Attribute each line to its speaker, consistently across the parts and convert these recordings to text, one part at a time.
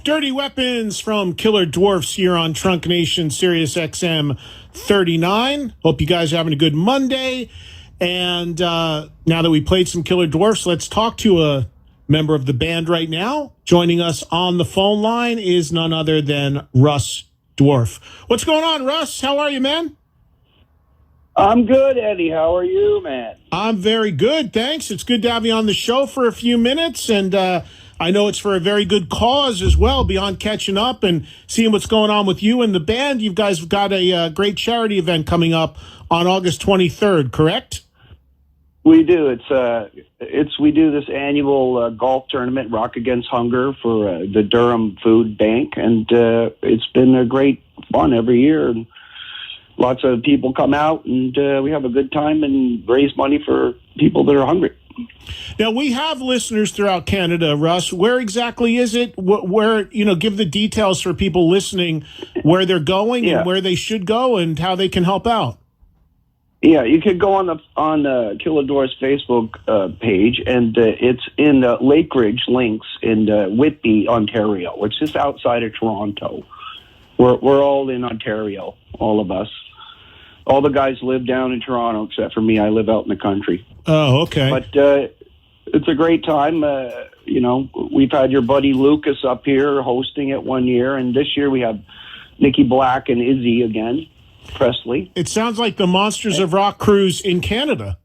Speaker 1: Dirty Weapons from Killer Dwarfs here on Trunk Nation, Sirius XM 39. Hope you guys are having a good Monday. And now that we played some Killer Dwarfs, let's talk to a member of the band right now. Joining us on the phone line is none other than Russ Dwarf. What's going on, Russ? How are you, man?
Speaker 2: I'm good, Eddie. How are you, man?
Speaker 1: I'm very good, thanks. It's good to have you on the show for a few minutes, and I know it's for a very good cause as well, beyond catching up and seeing what's going on with you and the band. You guys have got a great charity event coming up on August 23rd, correct?
Speaker 2: We do. We do this annual golf tournament, Rock Against Hunger, for the Durham Food Bank, and it's been a great fun every year. And lots of people come out, and we have a good time and raise money for people that are hungry.
Speaker 1: Now, we have listeners throughout Canada, Russ. Where exactly is it? Where, give the details for people listening, where they're going and where they should go and how they can help out.
Speaker 2: Yeah, you could go on Killer Dwarfs Facebook page, and it's in Lake Ridge Links in Whitby, Ontario, which is outside of Toronto. We're all in Ontario, all of us. All the guys live down in Toronto, except for me. I live out in the country.
Speaker 1: Oh, okay.
Speaker 2: But it's a great time. We've had your buddy Lucas up here hosting it one year, and this year we have Nikki Black and Izzy again, Presley.
Speaker 1: It sounds like the Monsters of Rock cruise in Canada.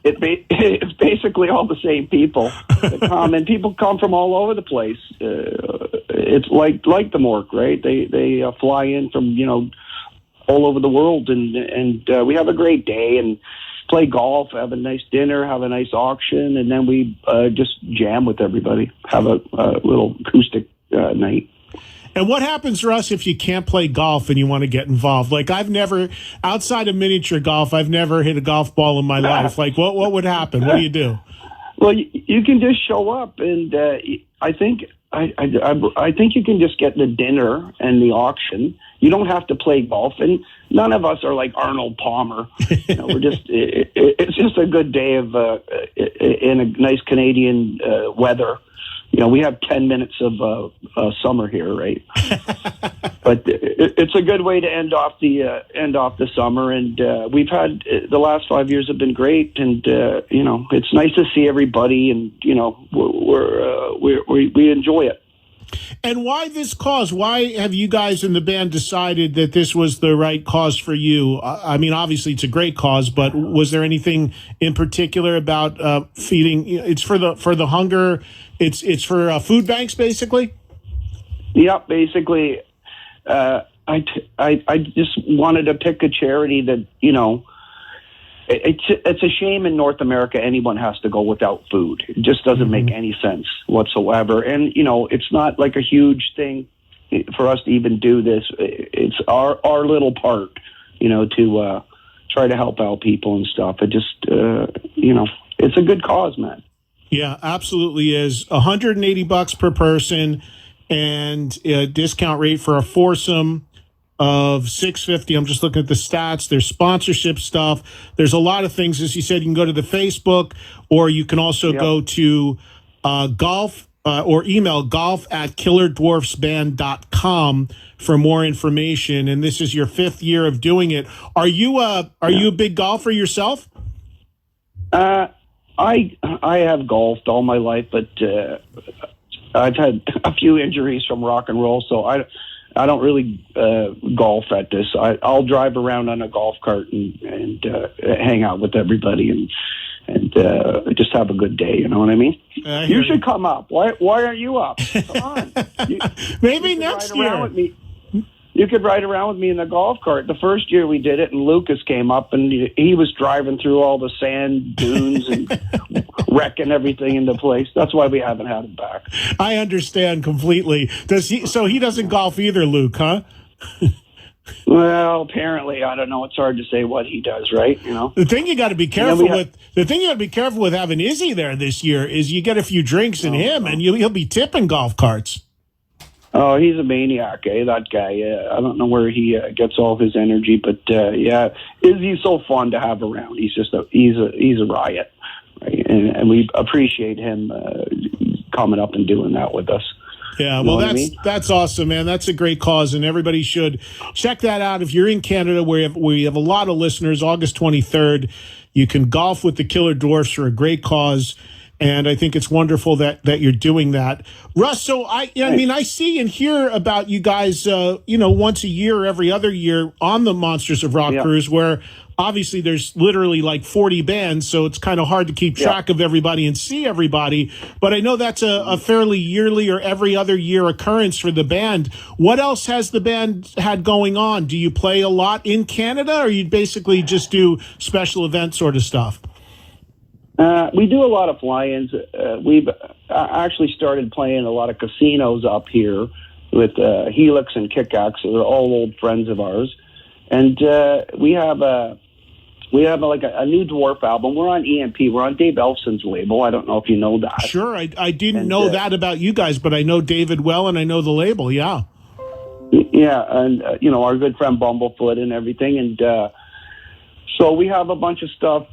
Speaker 2: It's basically all the same people that come, and people come from all over the place. It's like the Mork, right? They fly in from, all over the world, and we have a great day and play golf, have a nice dinner, have a nice auction, and then we just jam with everybody, have a little acoustic night.
Speaker 1: And what happens, Russ, if you can't play golf and you want to get involved? Like, I've never, outside of miniature golf, I've never hit a golf ball in my life. Like, what would happen? What do you do?
Speaker 2: Well, you can just show up, and I think you can just get the dinner and the auction. You don't have to play golf, and none of us are like Arnold Palmer. We're just it's just a good day of in a nice Canadian weather. We have 10 minutes of summer here, right? But it's a good way to end off the summer, and we've had the last 5 years have been great, and it's nice to see everybody, and we enjoy it.
Speaker 1: And why this cause? Why have you guys in the band decided that this was the right cause for you? I mean, obviously it's a great cause, but was there anything in particular about feeding? It's for the hunger. It's for food banks, basically.
Speaker 2: Yeah, basically. I just wanted to pick a charity that It's a shame in North America anyone has to go without food. It just doesn't make any sense whatsoever. And, it's not like a huge thing for us to even do this. It's our little part, to try to help out people and stuff. It just, it's a good cause, man.
Speaker 1: Yeah, absolutely is. $180 per person and a discount rate for a foursome of $650. I'm just looking at the stats. There's sponsorship stuff. There's a lot of things. As you said, you can go to the Facebook, or you can also go to golf or email golf@killerdwarfsband.com for more information. And this is your 5th year of doing it. Are you a big golfer yourself?
Speaker 2: I have golfed all my life, but I've had a few injuries from rock and roll, so I don't really golf at this. I'll drive around on a golf cart and hang out with everybody and just have a good day. You know what I mean? You should come up. Why aren't you up? Come on.
Speaker 1: Maybe next year.
Speaker 2: You could ride around with me in the golf cart. The first year we did it, and Lucas came up, and he was driving through all the sand dunes and wrecking everything into place. That's why we haven't had him back.
Speaker 1: I understand completely. So he doesn't golf either, Luke, huh?
Speaker 2: Well, apparently, I don't know. It's hard to say what he does, right?
Speaker 1: The thing you got to be careful with. The thing you got to be careful with having Izzy there this year is you get a few drinks in him, and he'll be tipping golf carts.
Speaker 2: Oh, he's a maniac, that guy. I don't know where he gets all his energy, but Izzy's so fun to have around. He's just he's a riot, right? And we appreciate him coming up and doing that with us.
Speaker 1: Yeah,
Speaker 2: You know
Speaker 1: well,
Speaker 2: what I mean?
Speaker 1: that's awesome, man. That's a great cause, and everybody should check that out. If you're in Canada, we have a lot of listeners. August 23rd, you can golf with the Killer Dwarfs for a great cause, and I think it's wonderful that you're doing that, Russ. So I mean, I see and hear about you guys, once a year, or every other year on the Monsters of Rock
Speaker 2: Yeah.
Speaker 1: cruise, where obviously there's literally like 40 bands, so it's kind of hard to keep track of everybody and see everybody. But I know that's a fairly yearly or every other year occurrence for the band. What else has the band had going on? Do you play a lot in Canada, or you basically just do special event sort of stuff?
Speaker 2: We do a lot of fly-ins. We've actually started playing a lot of casinos up here with Helix and Kickaxe. They're all old friends of ours. And we have a new Dwarf album. We're on EMP. We're on Dave Elfson's label. I don't know if you know that.
Speaker 1: Sure. I didn't know that about you guys, but I know David well, and I know the label. Yeah.
Speaker 2: Yeah, and our good friend Bumblefoot and everything, and so we have a bunch of stuff.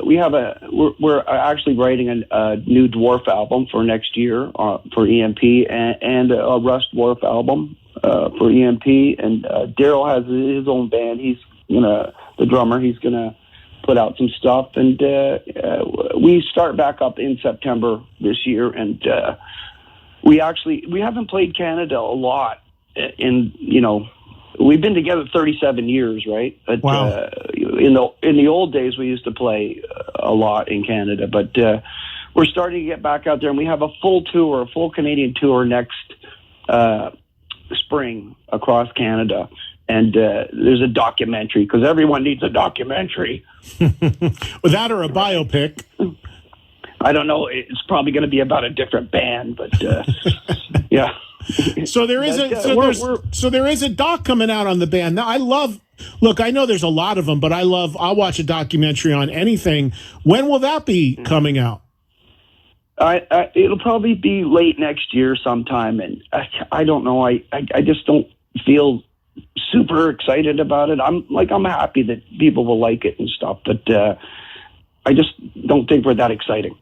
Speaker 2: We're actually writing a new Dwarf album for next year for EMP, and a Russ Dwarf album for EMP. And Daryl has his own band. He's the drummer. He's gonna put out some stuff, and we start back up in September this year. And we haven't played Canada a lot. We've been together 37 years, right? But,
Speaker 1: wow.
Speaker 2: In the old days, we used to play a lot in Canada, but we're starting to get back out there, and we have a full Canadian tour next spring across Canada. And there's a documentary, because everyone needs a documentary.
Speaker 1: Well, that or a biopic.
Speaker 2: I don't know. It's probably going to be about a different band, but yeah.
Speaker 1: So there is there is a doc coming out on the band. Now I know there's a lot of them, but I'll watch a documentary on anything. When will that be coming out?
Speaker 2: It'll probably be late next year sometime, and I don't know. I just don't feel super excited about it. I'm happy that people will like it and stuff, but I just don't think we're that exciting.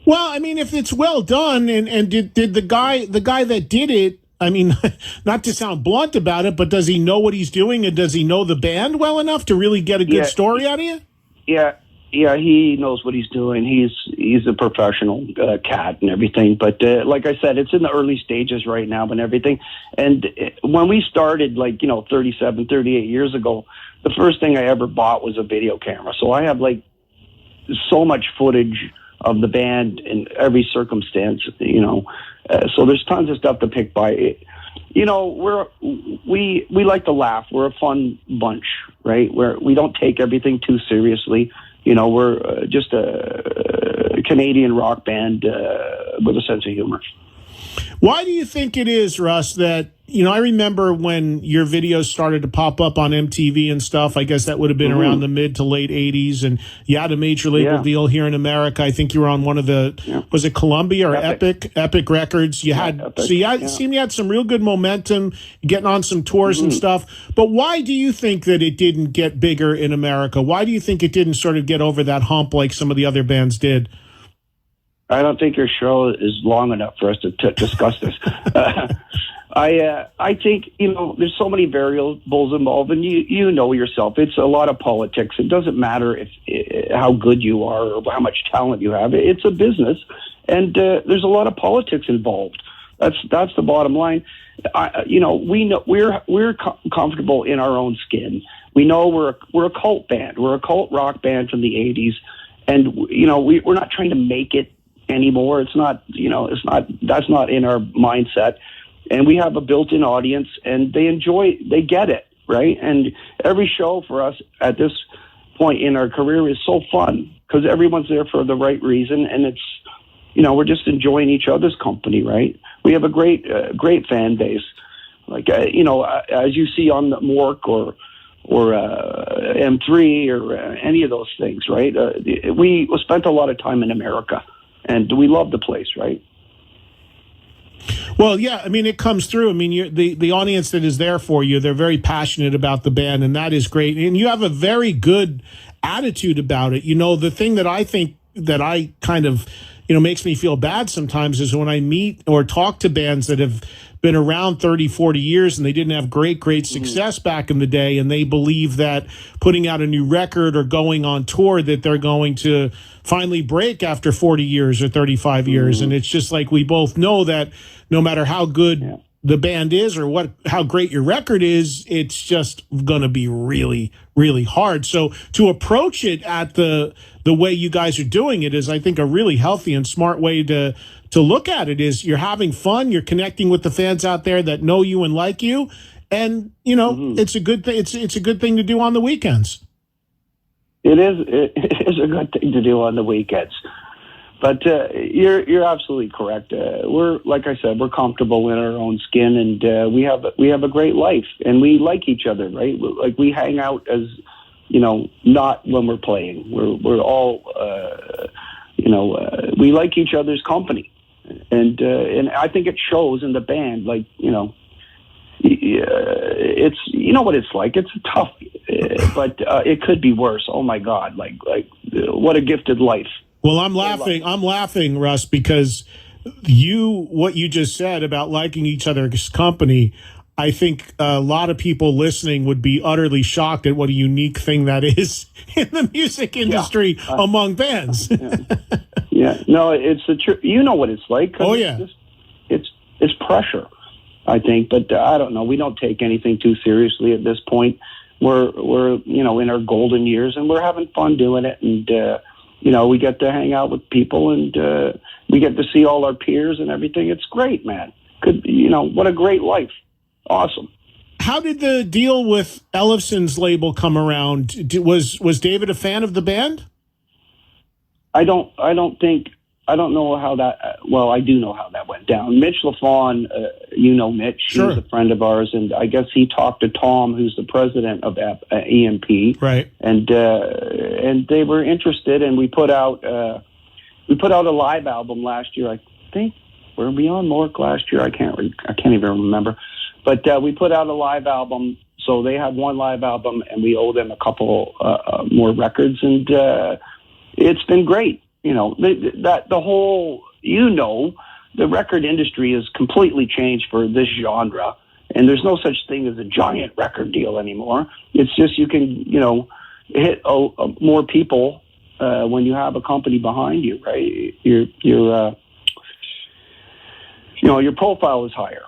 Speaker 1: Well, I mean, if it's well done, and did the guy that did it, I mean, not to sound blunt about it, but does he know what he's doing, and does he know the band well enough to really get a good story out of you?
Speaker 2: Yeah, he knows what he's doing. He's a professional cat and everything. But like I said, it's in the early stages right now and everything. And when we started, 37, 38 years ago, the first thing I ever bought was a video camera. So I have so much footage of the band in every circumstance, so there's tons of stuff to pick by. We like to laugh. We're a fun bunch, right? We don't take everything too seriously. We're just a Canadian rock band with a sense of humor.
Speaker 1: Why do you think it is, Russ, that, I remember when your videos started to pop up on MTV and stuff. I guess that would have been around the mid to late 80s, and you had a major label deal here in America. I think you were on one of was it Columbia or Epic Records? You had some real good momentum, getting on some tours and stuff. But why do you think that it didn't get bigger in America? Why do you think it didn't sort of get over that hump like some of the other bands did?
Speaker 2: I don't think your show is long enough for us to discuss this. I think, there's so many variables involved, and you know yourself, it's a lot of politics. It doesn't matter how good you are or how much talent you have. It's a business, and there's a lot of politics involved. That's the bottom line. We know we're comfortable in our own skin. We know we're a cult band. We're a cult rock band from the 80s, and we're not trying to make it anymore. It's not that's not in our mindset. And we have a built-in audience, and they get it, right? And every show for us at this point in our career is so fun because everyone's there for the right reason, and it's, we're just enjoying each other's company, right? We have a great fan base, as you see on the Mork or M3 or any of those things, right? We spent a lot of time in America, and we love the place, right?
Speaker 1: Well, yeah, I mean, it comes through. I mean, the audience that is there for you, they're very passionate about the band, and that is great. And you have a very good attitude about it. The thing that I think that I kind of, makes me feel bad sometimes is when I meet or talk to bands that have been around 30, 40 years and they didn't have great success back in the day, and they believe that putting out a new record or going on tour that they're going to finally break after 40 years or 35 years. And it's just like we both know that no matter how good the band is or how great your record is, it's just going to be really, really hard. So to approach it at the way you guys are doing it is, I think, a really healthy and smart way to look at it. Is you're having fun, you're connecting with the fans out there that know you and like you, and it's a good thing. It's a good thing to do on the weekends.
Speaker 2: It is a good thing to do on the weekends. But you're absolutely correct. We're, like I said, we're comfortable in our own skin, and we have a great life, and we like each other, right? Like, we hang out as, not when we're playing. We're all, we like each other's company, and I think it shows in the band. Like, it's, what it's like. It's tough, but it could be worse. Oh my God! Like what a gifted life.
Speaker 1: Well, I'm laughing, Russ, because what you just said about liking each other's company, I think a lot of people listening would be utterly shocked at what a unique thing that is in the music industry among bands.
Speaker 2: No, it's the truth. You know what it's like.
Speaker 1: Oh, yeah.
Speaker 2: It's pressure, I think, but I don't know. We don't take anything too seriously at this point. We're in our golden years, and we're having fun doing it, and we get to hang out with people, and we get to see all our peers and everything. It's great, man. What a great life. Awesome.
Speaker 1: How did the deal with Ellefson's label come around? Was David a fan of the band?
Speaker 2: I don't know how that. Well, I do know how that went down. Mitch LaFawn, Mitch.
Speaker 1: Sure.
Speaker 2: He's a friend of ours, and I guess he talked to Tom, who's the president of EMP,
Speaker 1: right?
Speaker 2: And they were interested, and we put out a live album last year. I think were we on Mork last year? I can't even remember, but we put out a live album. So they had one live album, and we owe them a couple more records, and it's been great. The whole, the record industry has completely changed for this genre, and there's no such thing as a giant record deal anymore. It's just you can, hit more people when you have a company behind you, right? Your profile is higher.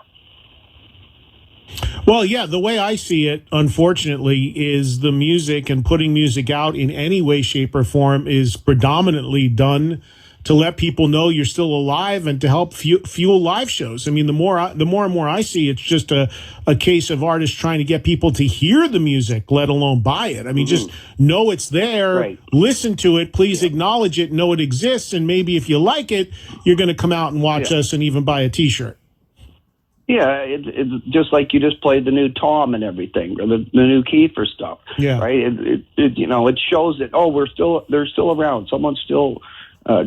Speaker 1: Well, yeah, the way I see it, unfortunately, is the music and putting music out in any way, shape, or form is predominantly done to let people know you're still alive and to help fuel live shows. I mean, the more and more I see, it's just a case of artists trying to get people to hear the music, let alone buy it. I mean, just know it's there,
Speaker 2: right.
Speaker 1: Listen to it, please acknowledge it, know it exists, and maybe if you like it, you're going to come out and watch us and even buy a T-shirt.
Speaker 2: Yeah, it's just like you just played the new Tom and everything, or the new Kiefer stuff.
Speaker 1: Yeah,
Speaker 2: right. It shows that they're still around. Someone still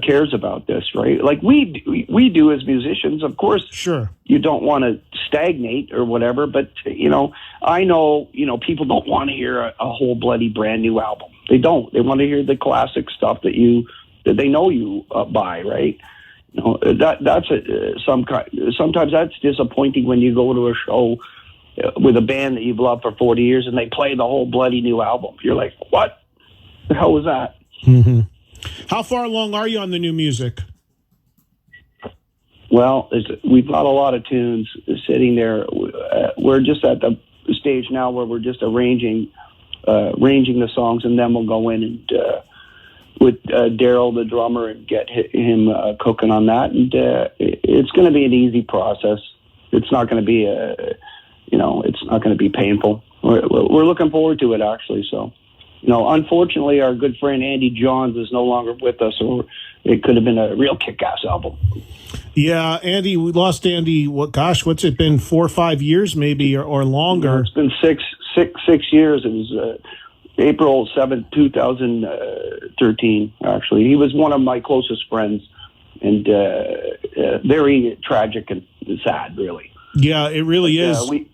Speaker 2: cares about this, right? Like we do as musicians, of course.
Speaker 1: Sure.
Speaker 2: You don't want to stagnate or whatever, but I know people don't want to hear a whole bloody brand new album. They don't. They want to hear the classic stuff that they know you buy, right? Sometimes that's disappointing when you go to a show with a band that you've loved for 40 years and they play the whole bloody new album. You're like, what the hell was that?
Speaker 1: Mm-hmm. How far along are you on the new music?
Speaker 2: Well, we've got a lot of tunes sitting there. We're just at the stage now where we're just arranging the songs, and then we'll go in and with Daryl, the drummer, and get him cooking on that. And it's going to be an easy process. It's not going to be it's not going to be painful. We're looking forward to it, actually. So, unfortunately, our good friend Andy Johns is no longer with us, or it could have been a real kick-ass album.
Speaker 1: Yeah, Andy, we lost Andy. What's it been? 4 or 5 years, maybe, or longer?
Speaker 2: It's been six years. It was April 7th, 2013, actually. He was one of my closest friends, and very tragic and sad, really.
Speaker 1: Yeah, it really is.
Speaker 2: We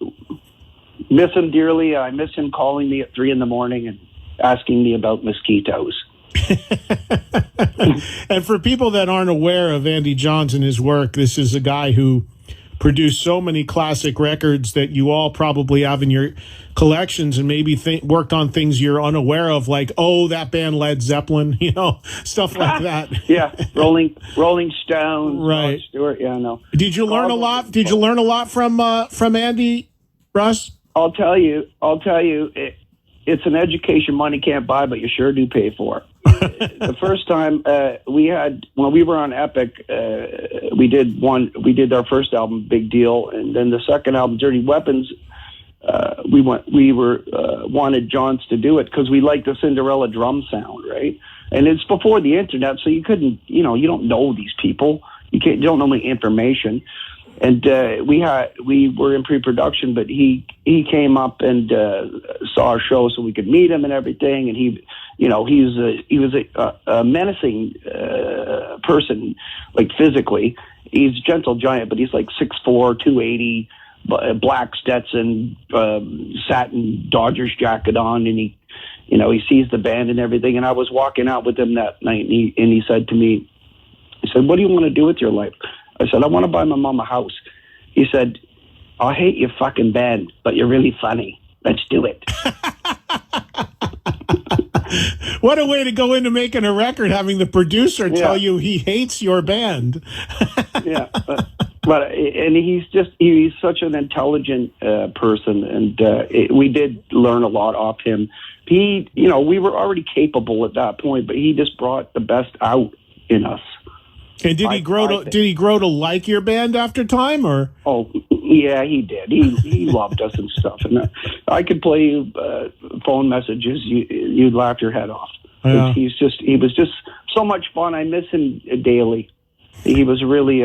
Speaker 2: miss him dearly. I miss him calling me at 3 a.m. and asking me about mosquitoes.
Speaker 1: And for people that aren't aware of Andy Johns and his work, this is a guy who produced so many classic records that you all probably have in your collections, and maybe worked on things you're unaware of, like, oh, that band Led Zeppelin, stuff like that.
Speaker 2: Yeah, Rolling Stones,
Speaker 1: right?
Speaker 2: Rod Stewart. Yeah, no.
Speaker 1: Did you learn a lot? Did you learn a lot from Andy, Russ?
Speaker 2: I'll tell you. It's an education money can't buy, but you sure do pay for. The first time when we were on Epic, we did our first album, Big Deal, and then the second album, Dirty Weapons. We wanted Johns to do it because we liked the Cinderella drum sound, right? And it's before the internet, so you couldn't, you don't know these people, you don't know the information. And we were in pre-production, but he came up and saw our show so we could meet him and everything. And he was a menacing person, like physically. He's a gentle giant, but he's like 6'4", 280, black Stetson, satin Dodgers jacket on, and he sees the band and everything. And I was walking out with him that night, and he said to me, "What do you want to do with your life?" I said, "I want to buy my mom a house." He said, "I hate your fucking band, but you're really funny. Let's do it."
Speaker 1: What a way to go into making a record, having the producer tell you he hates your band.
Speaker 2: Yeah. And he's such an intelligent person, and we did learn a lot off him. We were already capable at that point, but he just brought the best out in us.
Speaker 1: And did he grow to like your band after time, or?
Speaker 2: Oh, yeah, he did. He loved us and stuff. And I could play you phone messages. You'd laugh your head off.
Speaker 1: Yeah.
Speaker 2: He was just so much fun. I miss him daily. He was really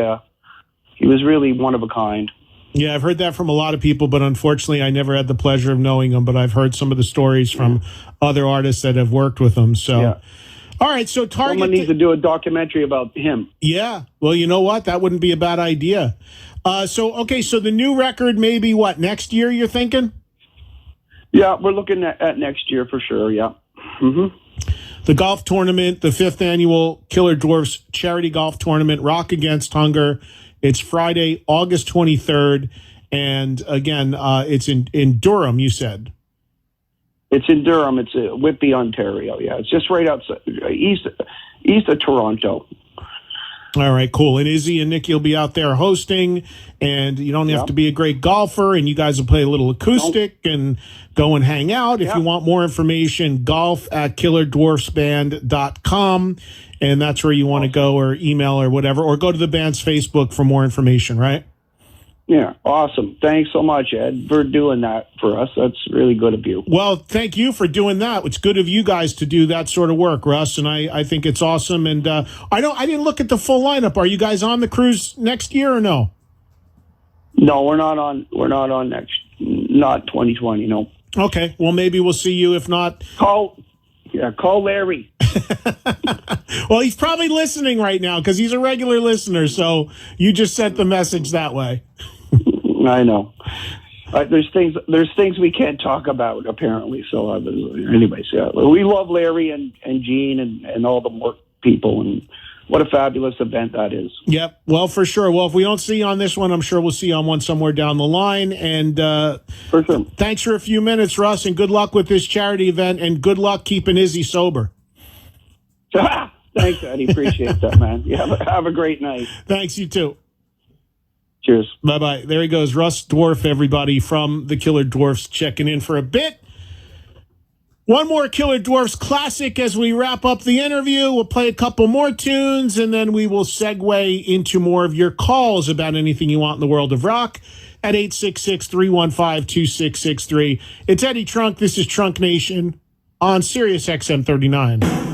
Speaker 2: one of a kind.
Speaker 1: Yeah, I've heard that from a lot of people, but unfortunately I never had the pleasure of knowing him, but I've heard some of the stories from other artists that have worked with him. So, yeah. All right, so Target...
Speaker 2: Someone needs to do a documentary about him.
Speaker 1: Yeah, well, you know what? That wouldn't be a bad idea. So the new record, maybe what, next year you're thinking?
Speaker 2: Yeah, we're looking at next year for sure, yeah. Mm-hmm.
Speaker 1: The golf tournament, the 5th annual Killer Dwarfs charity golf tournament, Rock Against Hunger. It's Friday, August 23rd, and again, it's in Durham, you said.
Speaker 2: It's in Durham. It's Whitby, Ontario. Yeah, it's just right outside, east of Toronto.
Speaker 1: All right, cool. And Izzy and Nikki will be out there hosting, and you don't have to be a great golfer, and you guys will play a little acoustic and go and hang out. If you want more information, golf@killerdwarfsband.com, and that's where you want to go, or email or whatever, or go to the band's Facebook for more information, right?
Speaker 2: Yeah, awesome. Thanks so much, Ed, for doing that for us. That's really good of you.
Speaker 1: Well, thank you for doing that. It's good of you guys to do that sort of work, Russ, and I think it's awesome. And I didn't look at the full lineup. Are you guys on the cruise next year or no?
Speaker 2: No, we're not on not 2020, no.
Speaker 1: Okay, well, maybe we'll see you. If not,
Speaker 2: call Larry.
Speaker 1: Well, he's probably listening right now because he's a regular listener, so you just sent the message that way.
Speaker 2: I know. There's things we can't talk about, apparently. So anyways, yeah. We love Larry and Gene and all the work people, and what a fabulous event that is.
Speaker 1: Yep. Well, for sure. Well, if we don't see you on this one, I'm sure we'll see you on one somewhere down the line. And
Speaker 2: for sure.
Speaker 1: Thanks for a few minutes, Russ, and good luck with this charity event, and good luck keeping Izzy sober.
Speaker 2: Thanks, Eddie. Appreciate that, man. Yeah, have a great night.
Speaker 1: Thanks, you too.
Speaker 2: Cheers.
Speaker 1: Bye-bye. There he goes, Russ Dwarf, everybody, from the Killer Dwarfs, checking in for a bit. One more Killer Dwarfs classic as we wrap up the interview. We'll play a couple more tunes, and then we will segue into more of your calls about anything you want in the world of rock at 866-315-2663. It's Eddie Trunk. This is Trunk Nation on Sirius XM 39.